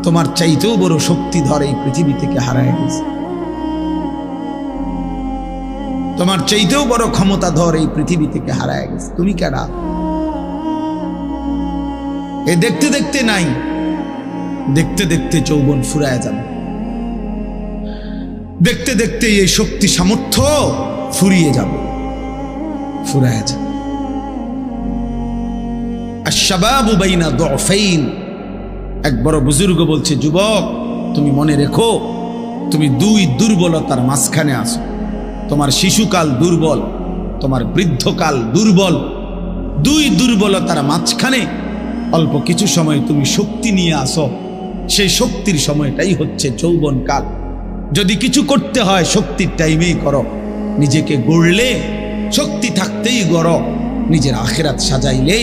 তোমার চাইতেও বড় শক্তিধর এই পৃথিবী থেকে হারায় গেছে, তোমার চাইতেও বড় ক্ষমতাধর এই পৃথিবী থেকে হারায় গেছে। তুমি কেডা? এ দেখতে দেখতে নাই, দেখতে দেখতে যৌবন ফুরায় যাবে, দেখতে দেখতে এই শক্তি সামর্থ্য ফুরিয়ে যাবে, ফুরায় যাবে। আশ-শাবাবু বাইনা দু'ফাইন, এক বড় বুজুর্গ বলছে, যুবক তুমি মনে রেখো, তুমি দুই দুর্বলতার মাঝখানে আছো। তোমার শিশুকাল দুর্বল, তোমার বৃদ্ধকাল দুর্বল, দুই দুর্বলতার মাঝখানে অল্প কিছু সময় তুমি শক্তি নিয়ে আসো। সেই শক্তির সময়টাই হচ্ছে যৌবনকাল। যদি কিছু করতে হয় শক্তির টাইমেই করো। নিজেকে গড়লে শক্তি থাকতেই গড়ো, নিজের আখিরাত সাজাইলে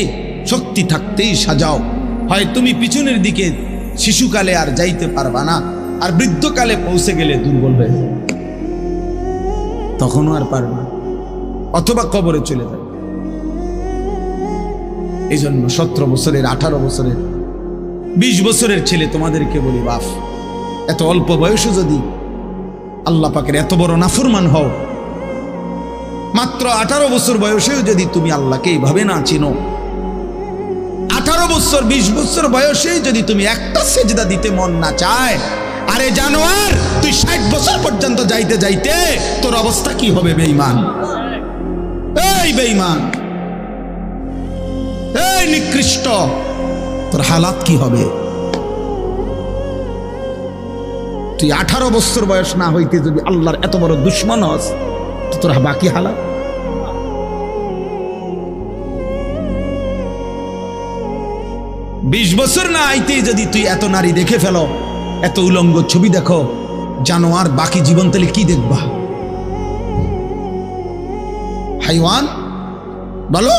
শক্তি থাকতেই সাজাও। হয় তুমি পিছনের দিকে শিশুকালে আর যাইতে পারবা না, আর বৃদ্ধকালে পৌঁছে গেলে দুর্বল হয়ে যাবে, তখনও আর পারবা, অথবা কবরে চলে যাবে। এই জন্য 17 বছরের, 18 বছরের, 20 বছরের ছেলে তোমাদেরকে বলি, বাপ এত অল্প বয়সে যদি আল্লাহ পাকের এত বড় নাফরমান হও, মাত্র 18 বছর বয়সেও যদি তুমি আল্লাহকে এইভাবে না চিনো, 18 বছর 20 বছর বয়সে যদি তুমি একটা সেজদা দিতে মন না চায়, আরে জানোয়ার তুই 60 বছর পর্যন্ত যাইতে যাইতে তোর অবস্থা কি হবে? বেঈমান, এই বেঈমান, এই নিকৃষ্ট, তোর হালাত কি হবে? তুই 18 বছর বয়স না হইতে যদি আল্লাহর এত বড় দুশ্মন হস, তো তোর বাকি হালাত। বিশ বছর না আইতেই যদি তুই এত নারী দেখে ফেলো, এত উলঙ্গ ছবি দেখো, জানোয়ার, বাকি জীবন তাহলে কি দেখবা? হাইওয়ান বলো,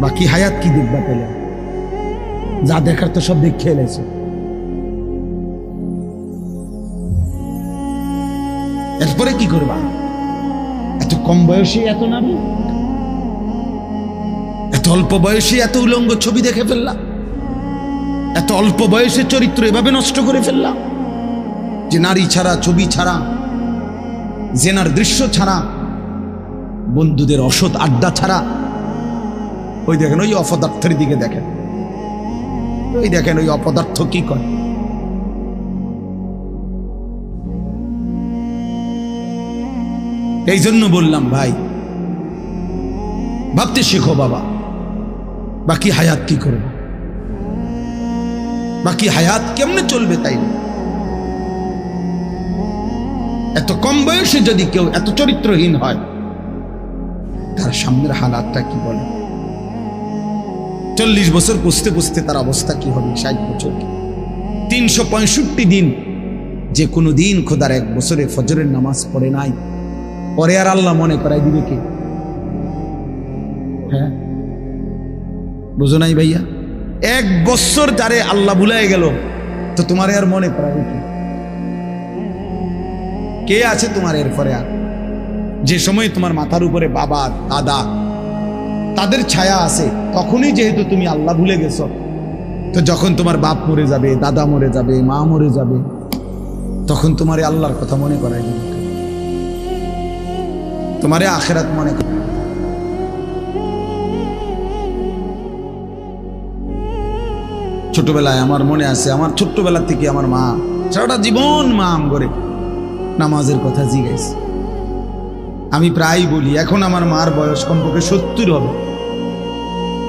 বাকি হায়াত কি দেখবা? পেলে যা দেখার তো সব দেখে এলেছে। এরপরে কি করবা? এত কম বয়সে এত নারী, এত অল্প বয়সে এত উলঙ্গ ছবি দেখে ফেললাম, এত অল্প বয়সে চরিত্র এভাবে নষ্ট করে ফেললাম যে নারী ছাড়া, ছবি ছাড়া, জেনার দৃশ্য ছাড়া, বন্ধুদের অসৎ আড্ডা ছাড়া। ওই দেখেন ওই অপদার্থের দিকে দেখেন, ওই দেখেন ওই অপদার্থ কি করে। এই জন্য বললাম ভাই, ভাবতে শেখো বাবা, বাকি হায়াত কি করবে, বাকি হায়াত কেমনে চলবে। তাই এত কম বয়সে যদি কেউ এত চরিত্রহীন হয়, তার সামনের হালাতটা কি বলে? 40 বছর পুষতে পুষতে তার অবস্থা কি হবে? 60 বছর, 365 দিন, যে কোনো দিন খোদার 1 বছরে ফজরের নামাজ পড়ে নাই, পরে আর আল্লাহ মনে করাই দিবে কে? হ্যাঁ, বুঝো নাই ভাইয়া? 1 বছর যারে আল্লাহ ভুলাই গেল, তো তোমারে আর মনে করাবে কে? কে আছে তোমার এরপরে? আর যে সময় তোমার মাথার উপরে বাবা, দাদা, তাদের ছায়া আছে, তখনই যেহেতু তুমি আল্লাহ ভুলে গেছো, তো যখন তোমার বাপ মরে যাবে, দাদা মরে যাবে, মা মরে যাবে, তখন তোমারে আল্লাহর কথা মনে করাই দিবে, তোমারে আখিরাত মনে করাই। ছোটবেলায় আমার মনে আছে, আমার ছোট্টবেলা থেকে আমার মা সারাটা জীবন মা আম করে নামাজের কথা জিজ্ঞাসা। আমি প্রায় বলি, এখন আমার মার বয়স কমপক্ষে 70 হবে,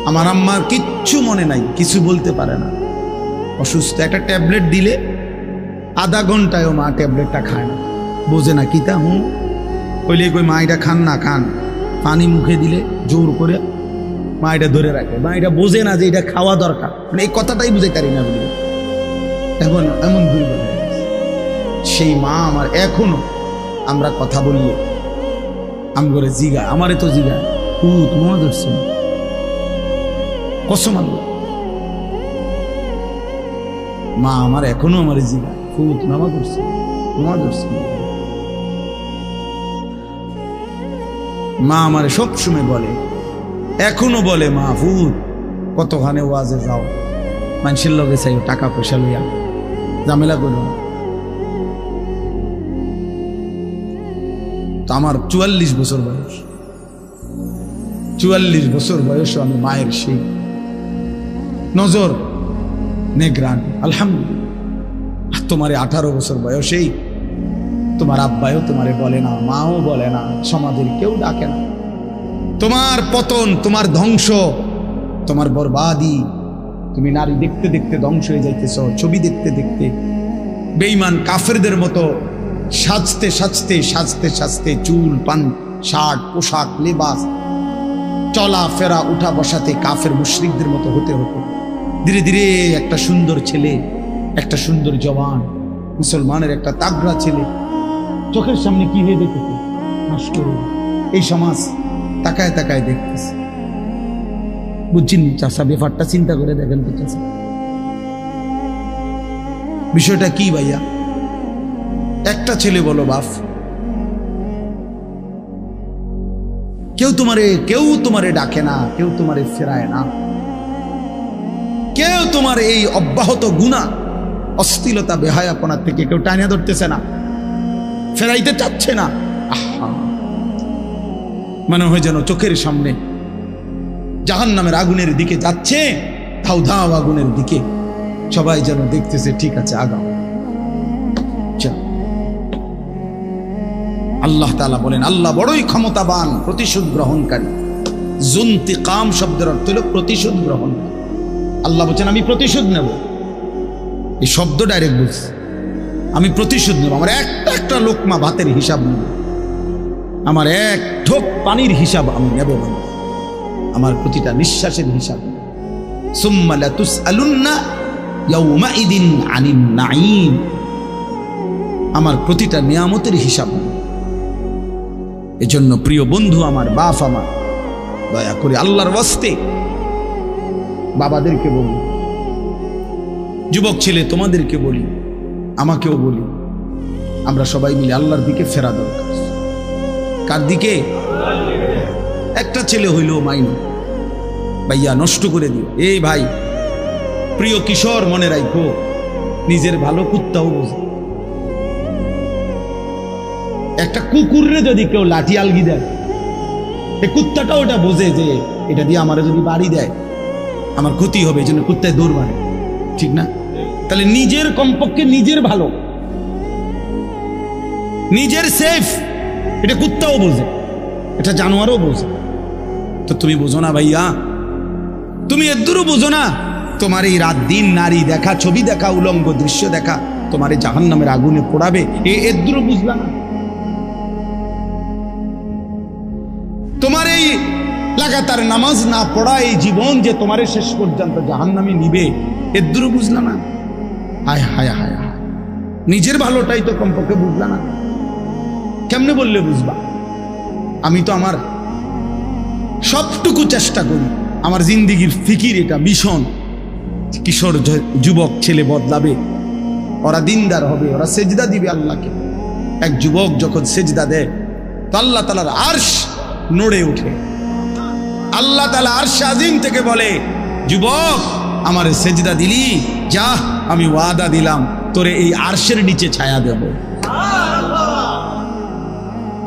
আমার আম্মার কিচ্ছু মনে নাই, কিছু বলতে পারে না, অসুস্থ। একটা ট্যাবলেট দিলে আধা ঘন্টায়ও মা ট্যাবলেটটা খায় না, বোঝে না কিতা হুঁ কইলে কই মা এটা খান না, খান। পানি মুখে দিলে জোর করে মা এটা ধরে রাখে, মা এটা বোঝে না যে এটা খাওয়া দরকার, মানে এই কথাটাই বুঝে পারি না বলি। এখন এমন দুর্বল হয়ে গেছে সেই মা আমার। এখনো আমরা কথা বললে আমি করে জিগা, আমারে তো জিগা, তোমার ধরছে কসম আল্লাহ, মা আমার এখনো আমার জিগা, নামা করছে, তোমার ধরছে। মা আমারে সবসময় বলে, এখনো বলে, মাহফুজ কতখানে ওয়াজে যাও, মানুষের লগে চাইও টাকা পয়সা লইয়া ঝামেলা করো না। তো আমার 44 বছর বয়স, 44 বছর বয়সে আমি মায়ের সেই নজর নেগ্রান, আলহামদুলিল্লাহ। তোমার 18 বছর বয়সেই তোমার আব্বাও তোমারে বলে না, মাও বলে না, সমাজের কেউ ডাকে না। তোমার পতন, তোমার ধ্বংস, তোমার বরবাদি, তুমি নারী দেখতে দেখতে ধ্বংস হয়ে যাইতেছ, ছবি দেখতে দেখতে বেঈমান কাফেরদের মতো সাজতে সাজতে সাজতে সাজতে চুল পান শার্ট পোশাক লেবাস চলা ফেরা উঠা বসাতে কাফের মুশরিকদের মতো হতে হতো। ধীরে ধীরে একটা সুন্দর ছেলে, একটা সুন্দর জওয়ান মুসলমানের একটা তাগড়া ছেলে চোখের সামনে কি হয়ে দেখতেছে, নষ্ট হয়ে এই সমাজ তাকায় তাকায় দেখতেছে। বুঝছেন চাষা, ব্যাপারটা চিন্তা করে দেখেন তো চাষা, বিষয়টা কি ভাইয়া? একটা ছেলে বলো বাপ, কেউ তোমারে ডাকে না, কেউ তোমারে ফেরায় না, কেউ তোমার এই অব্যাহত গুনাহ অশ্লীলতা বেহায়াপনা থেকে কেউ টানিয়া ধরতেছে না, ফেরাইতে চাচ্ছে না। মনে হয় যেন চোখের সামনে জাহান্নামের আগুনের দিকে যাচ্ছে, ধাও ধাও আগুনের দিকে, সবাই যেন দেখতেছে ঠিক আছে আগাও। আল্লাহ তাআলা বলেন, আল্লাহ বড়ই ক্ষমতাবান, প্রতিশোধ গ্রহণকারী। যুনতিকাম শব্দের অর্থ হলো প্রতিশোধ গ্রহণ। আল্লাহ বলছেন আমি প্রতিশোধ নেব, এই শব্দ ডাইরেক্ট বলছে, আমি প্রতিশোধ নেব। আমার একটা একটা লোকমা ভাতের হিসাব নেব, আমার এক ঢোক পানির হিসাব আমি নেব, আমার প্রতিটা নিঃশ্বাসের হিসাব। সুম্মা লাতুসআলুন্না ইয়াউমাইদিন আনিন নাঈম, আমার প্রতিটা নিয়ামতের হিসাব। এজন্য প্রিয় বন্ধু আমার, বাপ আমার, দয়া করে আল্লাহর ওয়াস্তে বাবাদেরকে বলি, যুবক ছেলে তোমাদেরকে বলি, আমাকেও বলি, আমরা সবাই মিলে আল্লাহর দিকে ফেরা দরকার। কার দিকে? একটা ছেলে হইল মাইন ভাইয়া নষ্ট করে দিও। এই ভাই, প্রিয় কিশোর, মনে রাখো নিজের ভালো কুত্তাও বোঝে। একটা কুকুররে যদি কেউ লাঠি আলগি দেয়, এই কুত্তাটা ওটা বোঝে যে এটা দিয়ে আমার যদি বাড়ি দেয় আমার ক্ষতি হবে, এই জন্য কুত্তায় দৌড় মারে, ঠিক না? তাহলে নিজের কমপক্ষে নিজের ভালো, নিজের সেফ, এটা কুত্তাও বোঝে, এটা জানোয়ারও বোঝে। তো তুমি বোঝো না ভাইয়া, তুমি এদুরও বোঝো না তোমার এই রাত দিন নারী দেখা, ছবি দেখা, উলঙ্গ দৃশ্য দেখা তোমার এই জাহান্নামের আগুনে পোড়াবে, এদুরও বুঝলা না? তোমার এই লাগাতার নামাজ না পড়া এই জীবন যে তোমার শেষ পর্যন্ত জাহান্নামে নিবে, এদুরও বুঝলা না? হায় হায় হায় হায়, নিজের ভালোটাই তো কমপক্ষে বুঝলা না। কেমনে বললে বুঝবা? আমি তো আমার সবটুকু চেষ্টা করি, আমার জিন্দিগির ফিকির এটা মিশন, কিশোর যুবক ছেলে বদলাবে, ওরা দিনদার হবে, ওরা সেজদা দিবে আল্লাহকে। এক যুবক যখন সেজদা দেয় তো আল্লাহ তাআলার আরশ নড়ে ওঠে। আল্লাহ তাআলা আরশ আজিম থেকে বলে, যুবক আমার সেজদা দিলি, যা আমি ওয়াদা দিলাম তোরে এই আরশের নিচে ছায়া দেব।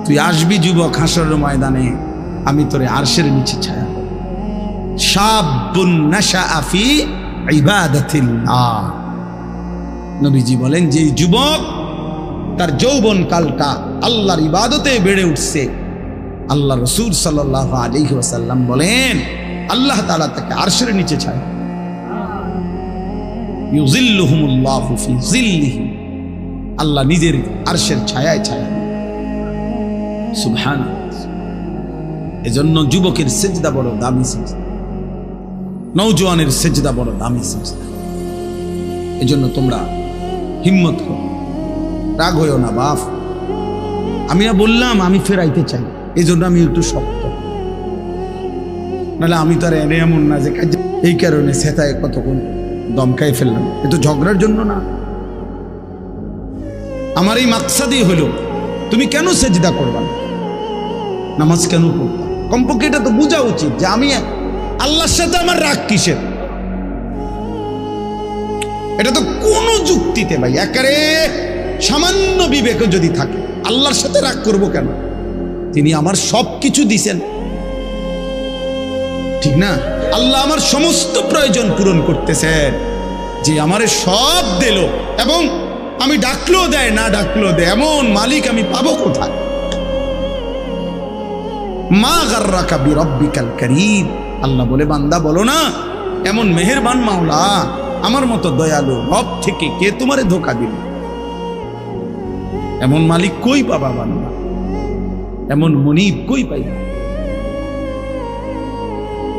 তুই আসবি যুবক হাসরের ময়দানে, আমি তোরে আরশের নিচে ছায়া দেব। শাবুন নাশাআ ফি ইবাদাতিল্লাহ, নবীজি বলেন যে যুবক তার যৌবন কালটা আল্লাহর ইবাদতে বেড়ে উঠছে, আল্লাহ রাসূল সাল্লাল্লাহু আলাইহি ওয়াসাল্লাম বলেন আল্লাহ তাআলা তাকে আরশের নিচে ছায়া, ইউযিল্লুহুমুল্লাহু ফি যিল্লিহি, আল্লাহ নিজের আরশের ছায়ায় ছায়া। সুবহানাল্লাহ। এজন্য যুবকের সেজদা বড় দামি সেজদা, নওজোয়ানের সেজদা বড় দামি সেজদা। এজন্য তোমরা হিম্মত করো, রাগ হইও না বাপ। আমি বললাম আমি ফেরাইতে চাই, এই জন্য আমি একটু শক্ত, নাহলে আমি তো আর এমন না যে এই কারণে সেতায় কতক্ষণ দমকাই ফেললাম, এ তো ঝগড়ার জন্য না। আমার এই মাকসাদই হলো তুমি কেন সেজদা করবা, নামাজ কেন পড়বা, কমপক্ষে এটা তো বোঝা উচিত যে আমি আল্লাহর সাথে আমার রাগ কিসের। এটা তো কোনো যুক্তিতে ভাই, একেবারে সামান্য বিবেকও যদি থাকে, আল্লাহর সাথে রাগ করব কেন? তিনি আমার সব কিছু দিছেন, ঠিক না? আল্লাহ আমার সমস্ত প্রয়োজন পূরণ করতেছেন, যে আমারে সব দিল এবং আমি ডাকলেও দেয়, না ডাকলেও দেয়, এমন মালিক আমি পাবো কোথায়? মা গাররাকা বিরাব্বিকাল কারীম। আল্লাহ বলে, বান্দা বলো না, এমন মেহেরবান মাওলা, আমার মতো দয়ালু রব থেকে কে তোমারে ধোঁকা দিল? এমন মালিক কই পাবা বান্দা, এমন মুনিব কই পাইবা,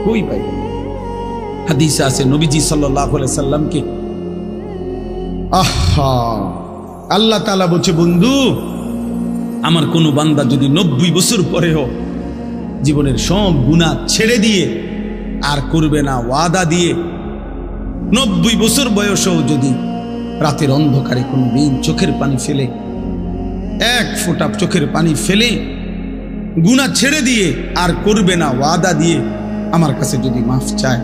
কই পাইবা? হাদিসে আছে নবীজি সাল্লাল্লাহু আলাইহি সাল্লামকে আল্লাহ তাআলা বলছে, বন্ধু আমার কোন বান্দা যদি 90 বছর পরেও জীবনের সব গুনাহ ছেড়ে দিয়ে আর করবে না ওয়াদা দিয়ে, 90 বছর বয়সেও যদি রাতের অন্ধকারে কোনো দিন চোখের পানি ফেলে, এক ফোঁটা চোখের পানি ফেলে গুনাহ ছেড়ে দিয়ে আর করবে না ওয়াদা দিয়ে আমার কাছে যদি মাফ চায়,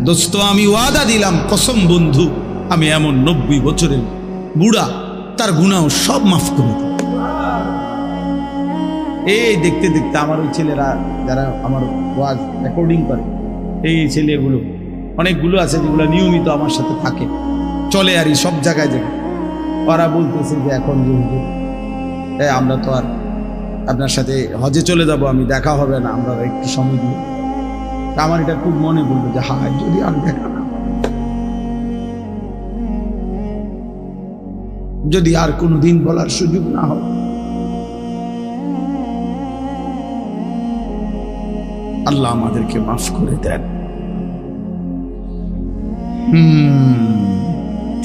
দোস্ত আমি ওয়াদা দিলাম, কসম বন্ধু, আমি এমন 90 বছরের বুড়া তার গুনাহ সব মাফ করে দেব। এই দেখতে দেখতে আমার ওই ছেলেরা যারা আমার ওয়াজ রেকর্ডিং করে, এই ছেলেগুলো অনেকগুলো আছে যেগুলো নিয়মিত আমার সাথে থাকে, চলে আর সব জায়গায় জায়গায়, ওরা বলতেছে যে এখন যেহেতু আমরা তো আর আপনার সাথে হজে চলে যাব, আমি দেখা হবে না, আমরা একটু সময় দিই। আমার এটা খুব মনে পড়লো যে হায় যদি আর দেখা না, যদি আর কোনো দিন বলার সুযোগ না হয়। আল্লাহ আমাদেরকে মাফ করে দেন।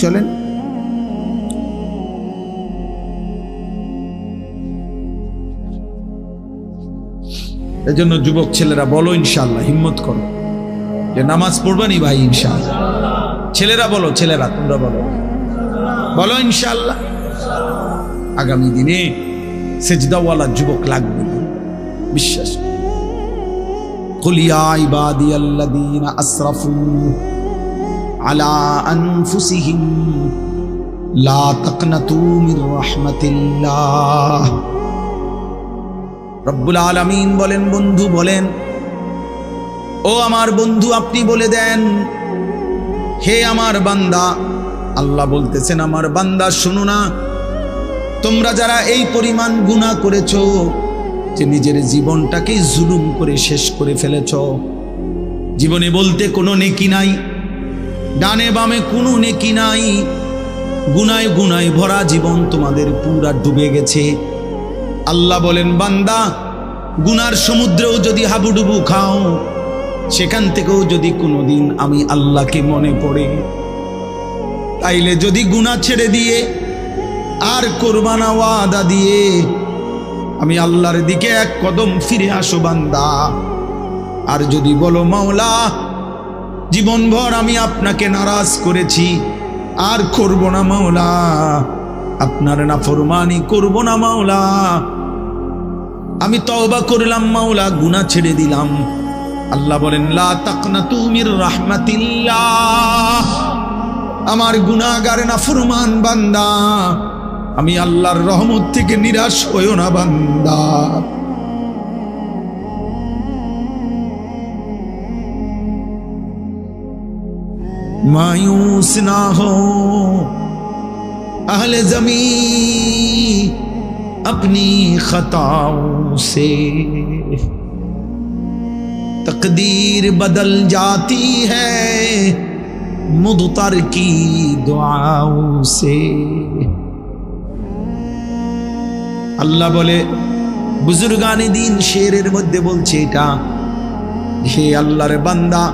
চলেন এজন্য যুবক ছেলেরা বলো ইনশাআল্লাহ, হিম্মত করো যে নামাজ পড়বানি ভাই ইনশাআল্লাহ। ছেলেরা বলো, ছেলেরা তোমরা বলো, বলো ইনশাআল্লাহ। আগামী দিনে সেজদাওয়ালা যুবক লাগবে, বিশ্বাস। কুল ইয়া ইবাদিয়াল্লাযীনা আসরাফু আলা আনফুসিহিম লা তাকনাতু মির রাহমাতিল্লাহ। রব্বুল আলামিন বলেন, বন্ধু বলেন, ও আমার বন্ধু আপনি বলে দেন, হে আমার বান্দা, আল্লাহ বলতেছেন আমার বান্দা শোনো না, তোমরা যারা এই পরিমাণ গুনাহ করেছো যে নিজের জীবনটাকে জুলুম করে শেষ করে ফেলেছো, জীবনে বলতে কোনো নেকি নাই, ডানে বামে কোনো নেকি নাই, গুনায় গুনায় ভরা জীবন তোমাদের পুরা ডুবে গেছে। আল্লাহ বলেন বান্দা, গুনার সমুদ্রেও যদি হাবুডুবু খাও, সেখান থেকেও যদি কোনোদিন আমি আল্লাহকে মনে পড়ে, তাইলে যদি গুনাহ ছেড়ে দিয়ে আর করবা না ওয়াদা দিয়ে আমি আল্লাহর দিকে এক কদম ফিরে আসো বান্দা। আর যদি বলো মাওলা জীবনভর আমি আপনাকে নারাজ করেছি, আর করব না মাওলা, আপনার নাফরমানি করব না মাওলা, আমি তওবা করলাম মাওলা, গুনাহ ছেড়ে দিলাম। আল্লাহ বলেন লা তাকনাতু মির রাহমাতিল্লাহ, আমার গুনাহগার নাফরমান বান্দা, আমি আল্লাহর রহমত থেকে নিরাশ হইও না বান্দা। मायूस ना हो अहले ज़मीं अपनी खताओं से, तकदीर बदल जाती है मुदतर की दुआओं से। अल्लाह बोले बुजुर्गाने दीन शेरेर मध्य बोलছে এটা, হে আল্লাহর বান্দা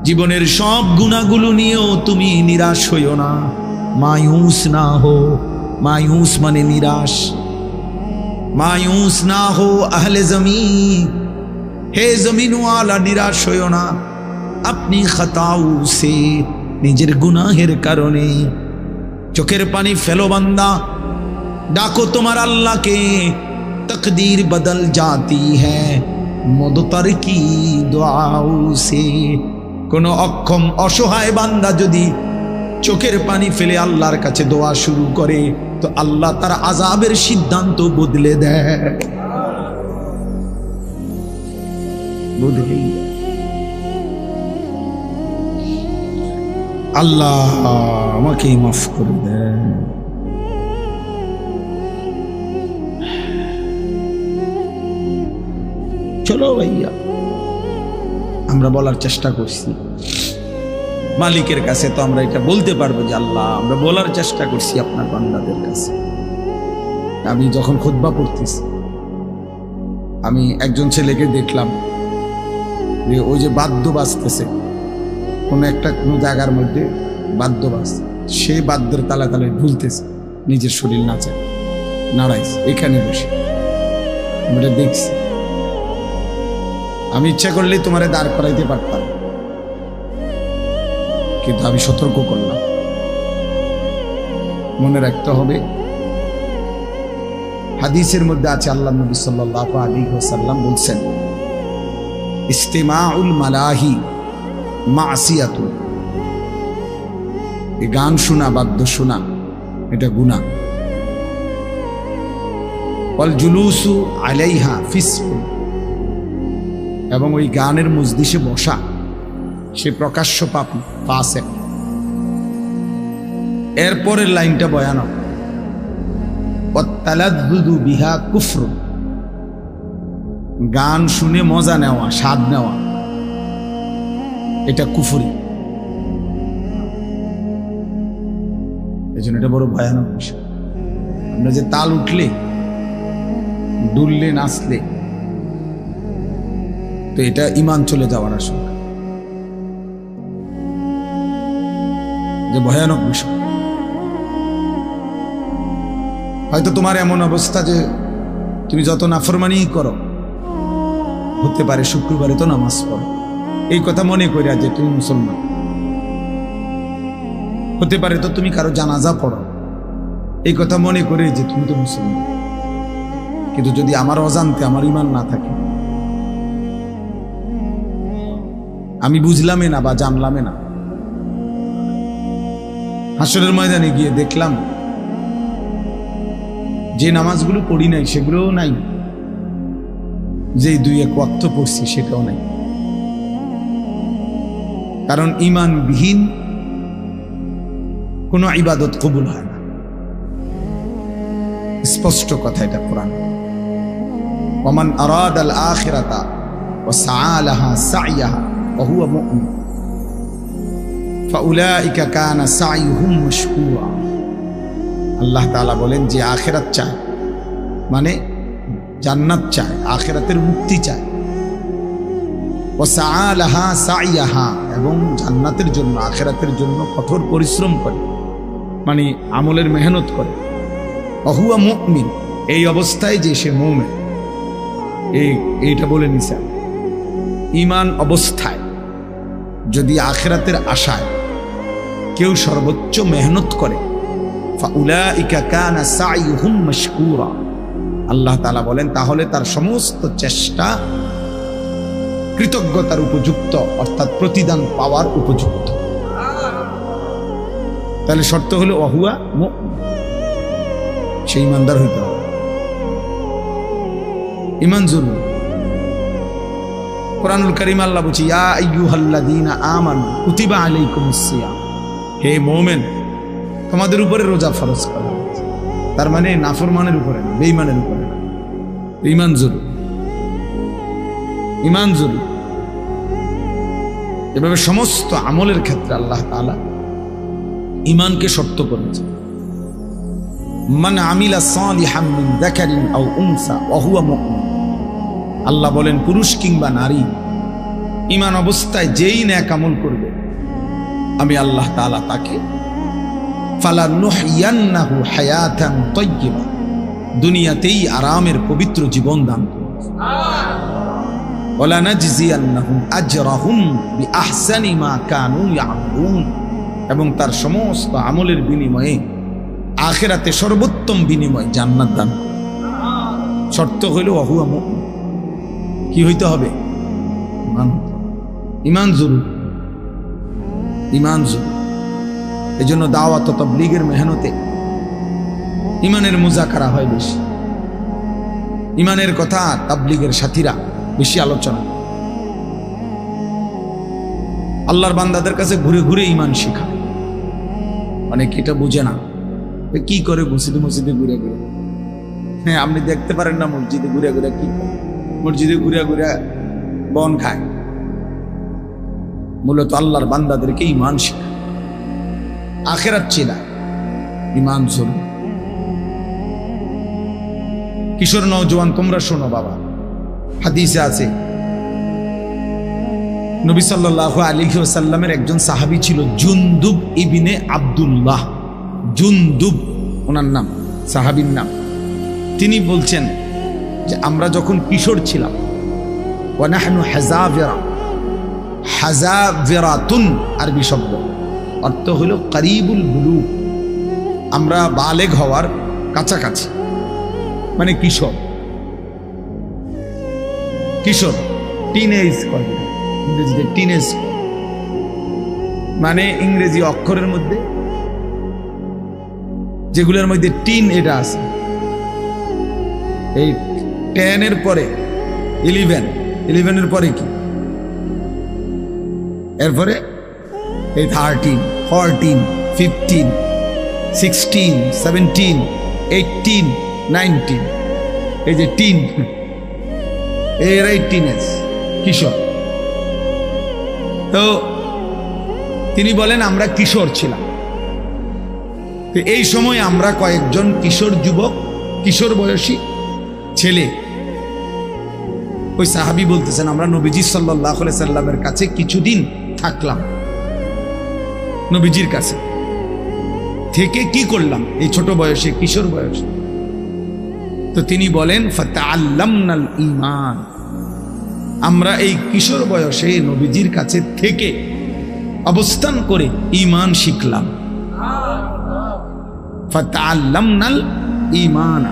জীবনের সব গুনাহগুলো নিয়েও তুমি নিরাশ হইও না, মায়ুস না হো। মায়ুস মানে নিরাশ। মায়ুস না হো আহলে জমিন, হে জমিনওয়ালা নিরাশ হইও না, আপনি খাতাও সে, নিজের গুনাহের কারণে। চোখের পানি ফেলো বান্দা, ডাকো তোমার আল্লাহকে, তকদীর বদল জাতি হ্যায় মুদতার কি দুআও সে। কোন অক্ষম অসহায় বান্দা যদি চোখের পানি ফেলে আল্লাহর কাছে দোয়া শুরু করে, তো আল্লাহ তার আযাবের সিদ্ধান্ত বদলে দেয়, বদলেই দেয়। আল্লাহ আমাকে মাফ করে দেয়। চলো ভাইয়া, আমরা বলার চেষ্টা করছি মালিকের কাছে, তো আমরা এটা বলতে পারবো যে আল্লাহ আমরা বলার চেষ্টা করছি আপনার বান্দাদের কাছে। আমি যখন খুতবা পড়তেছি, আমি একজন ছেলেকে দেখলাম যে ওই যে বাদ্য বাজতেছে, কোনো জায়গার মধ্যে বাদ্য বাজছে, সে বাদ্যের তালে তালে ঢুলতেছে, নিজের শরীর নাচে নাড়াইছে এখানে বসে, আমরা দেখছি। আমি ইচ্ছা করলেই তোমারে দাঁড় করাইতে পারতাম, কিন্তু আমি সতর্ক করলাম। মনে রাখতে হবে, হাদিসের মধ্যে আছে আল্লাহ নবী সাল্লাল্লাহু আলাইহি ওয়াসাল্লাম বলছেন, ইস্তিমাউল মালাহি মাসিয়াতু, এই গান শোনা, বাদ্য শোনা, এটা গুনাহ। ওয়াল জুলুসু আলাইহা ফিসকুন, এবং ওই গানের মজলিসে বসা সে প্রকাশ্য পাপী, ফাসিক। এরপরের লাইনটা ভয়ানক, ওয়াত্তালাযযুযু বিহা কুফর, গান শুনে মজা নেওয়া, স্বাদ নেওয়া, এটা কুফরি। এই জন্য এটা বড় ভয়ানক বিষয়। আমরা যে তাল উঠলে, দুললে, নাচলে, তো এটা ঈমান চলে যাওয়ার আশঙ্কা, যে ভয়ানক বিষয়। হয়তো তোমার এমন অবস্থা যে তুমি যত নাফরমানি করো, হতে পারে শুক্রবারে তো নামাজ পড়ো, এই কথা মনে করিয়া যে তুমি মুসলমান। হতে পারে তো তুমি কারো জানাজা পড়ো, এই কথা মনে করে যে তুমি তো মুসলমান। কিন্তু যদি আমার অজান্তে আমার ঈমান না থাকে, আমি বুঝলামই না বা জানলামই না, হাসরের ময়দানে গিয়ে দেখলাম যে নামাজগুলো পড়ি নাই সেগুলোও নাই, যে দুই এক ওয়াক্ত পড়ছি সেটাও নাই। কারণ ঈমানবিহীন কোনো ইবাদত কবুল হয় না, স্পষ্ট কথা এটা কোরআন। ওমান আরাদাল আখিরাতা ওয়া সাআ লাহা সা'য়াহা ওয়া হুয়া মুমিন ফাউলাইকা কানা সা'য়ুহুম মাশকুরা। আল্লাহ তাআলা বলেন, যে আখিরাত চায়, মানে জান্নাত চায়, আখিরাতের মুক্তি চায়, ওয়া সাআ লাহা সা'য়াহা, এবং জান্নাতের জন্য, আখিরাতের জন্য কঠোর পরিশ্রম করে, মানে আমলের মেহনত করে, ওয়া হুয়া মুমিন, এই অবস্থায় যে সে মুমিন। এইটা বলে নিছে, ঈমান অবস্থায় যদি আখিরাতের আশায় কেউ সর্বোচ্চ মেহনত করে, ফাউলাইকা কানা সা'য়ুহুম মাশকুরা, আল্লাহ তাআলা বলেন তাহলে তার সমস্ত চেষ্টা কৃতজ্ঞতার উপযুক্ত, অর্থাৎ প্রতিদান পাওয়ার উপযুক্ত। তাহলে শর্ত হলো ওয়া হুয়া মুমিন, সেই ইমানদার হইতে হবে। ঈমান জরুরি। কুরআনুল কারীম আল্লাহ বলছে, ইয়া আইয়ুহাল্লাযীনা আমানু কুতিবা আলাইকুমুস সিয়াম, হে মুমিন তোমাদের উপরে রোজা ফরজ করা হয়েছে। তার মানে নাফরমানের উপরে না, বেঈমানের উপরে না। ঈমান জরুরি, ঈমান জরুরি। এভাবে সমস্ত আমলের ক্ষেত্রে আল্লাহ তাআলা ঈমানকে শর্ত করেছে। মান আমিলা সালিহাম মিন যাকারিন আও উনসা ওয়া হুয়া মুমিন, আল্লাহ বলেন পুরুষ কিংবা নারী ঈমান অবস্থায় যেই নেক আমল করবে, আমি আল্লাহ তাআলা তাকে ফালানুহইয়ান্নাহু হায়াতান তাইয়্যিবা, দুনিয়াতেই আরামের পবিত্র জীবন দান করব। ওয়ালা নাজজিয়ান্নাহুম আজরাহুম বিআহসানি মা কানু ইয়ামালুন, এবং তার সমস্ত আমলের বিনিময়ে আখিরাতে সর্বোত্তম বিনিময় জান্নাত দান। শর্ত হইল ওয়া হুয়া মুমিন। কি হইতে হবে? ঈমান জরুরি, ঈমান জরুরি। এই জন্য দাওয়াত ও তাবলীগের মেহনতে ইমানের মুজাকারা হয় বেশি, ইমানের কথা তাবলীগের সাথীরা বেশি আলোচনা। আল্লাহর বান্দাদের কাছে ঘুরে ঘুরে ইমান শেখায়। অনেকে এটা বুঝে না, কি করে মসজিদে মসজিদে ঘুরে ঘুরে। হ্যাঁ, আপনি দেখতে পারেন না মসজিদে ঘুরে ঘুরে কি করে? মসজিদে ঘুরে ঘুরে বন খায়। মূলত আল্লাহর বান্দাদেরকে ইমান শেখায়, আখিরাত চেনায়, ইমান শোনো। কিশোর নওজোয়ান তোমরা শোনো বাবা, হাদিসে আছে নবী সাল্লাল্লাহু আলাইহি ওয়াসাল্লামের একজন সাহাবী ছিল জুনদুব ইবনে আব্দুল্লাহ। জুনদুব ওনার নাম, সাহাবীর নাম। তিনি বলছেন যে আমরা যখন কিশোর ছিলাম, ওয়া নাহনু হাযাবিরা, হাযাবিরাতুন আরবি শব্দ, অর্থ হলো করিবুল বুলুগ, আমরা বালেগ হওয়ার কাছাকাছি, মানে কিশোর। কিশোর টিনেজ করে, ইংরেজিতে টিনেজ মানে ইংরেজি অক্ষরের মধ্যে যেগুলোর মধ্যে টিন এটা আছে, এই 10 এর পরে 11 পরে কি, এরপরে এই 13, 14, 15, 16, 17, 18, 19, এই যে টিন, এরাই টিনেজ, কিশোর। তো তিনি বলেন আমরা কিশোর ছিলাম। তো এই সময় আমরা কয়েকজন কিশোর যুবক, কিশোর বয়সী ছেলে, ওই সাহাবী বলতেছেন আমরা নবীজি সাল্লাল্লাহু আলাইহি সাল্লামের কাছে কিছুদিন থাকলাম। নবীজির কাছে থেকে কি করলাম এই ছোট বয়সে, কিশোর বয়সে? তো তিনি বলেন ফাতাআল্লামনাল ঈমান, আমরা এই কিশোর বয়সে নবীজির কাছে থেকে অবস্থান করে ঈমান শিখলাম। ফাতাআল্লামনাল ঈমান,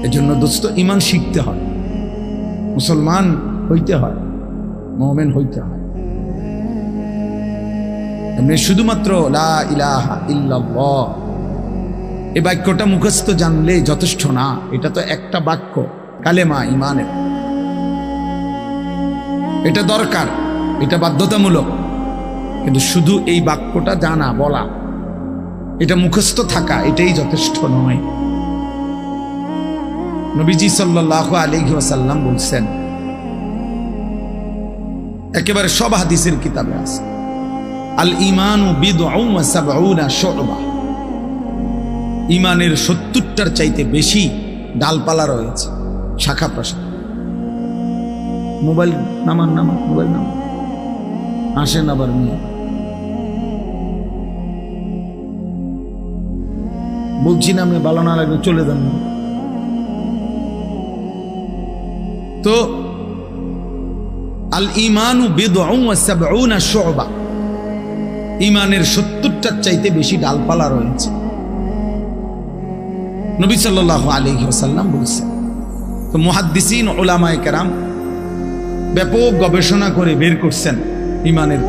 এজন্য দোস্ত ঈমান শিখতে হয়, মুসলমান হইতে হয়, মুমিন হইতে হয়। এমনি শুধুমাত্র লা ইলাহা ইল্লাল্লাহ এই বাক্যটা মুখস্থ জানলে যথেষ্ট না। এটা তো একটা বাক্য, কালেমা ঈমানের, এটা দরকার, এটা বাধ্যতামূলক। কিন্তু শুধু এই বাক্যটা জানা, বলা, এটা মুখস্থ থাকা, এটাই যথেষ্ট নয়। নবীজি সাল্লাল্লাহু আলাইহি ওয়াসাল্লাম বলছেন, একেবারে সব হাদিসের কিতাবে আছে, আল ঈমানু বিদউন ওয়া সাবউনা শু'বা, ঈমানের 70টার চাইতে বেশি ডালপালা রয়েছে, শাখা প্রশাখা। মোবাইল নামান, মোবাইল নামান, আসেন আবার নিয়ে। বলছি না আমি, ভালো না লাগবে চলে যান। তো আল ঈমানু বিদউন ওয়া সাবউনা শু'বা, ঈমানের 70টার চাইতে বেশি ডালপালা রয়েছে। নবী সাল্লাল্লাহু আলাইহি ওয়াসাল্লাম বলেছেন। তো মুহাদ্দিসিন উলামায়ে কেরাম ব্যাপক গবেষণা করে বের করছেন ঈমানের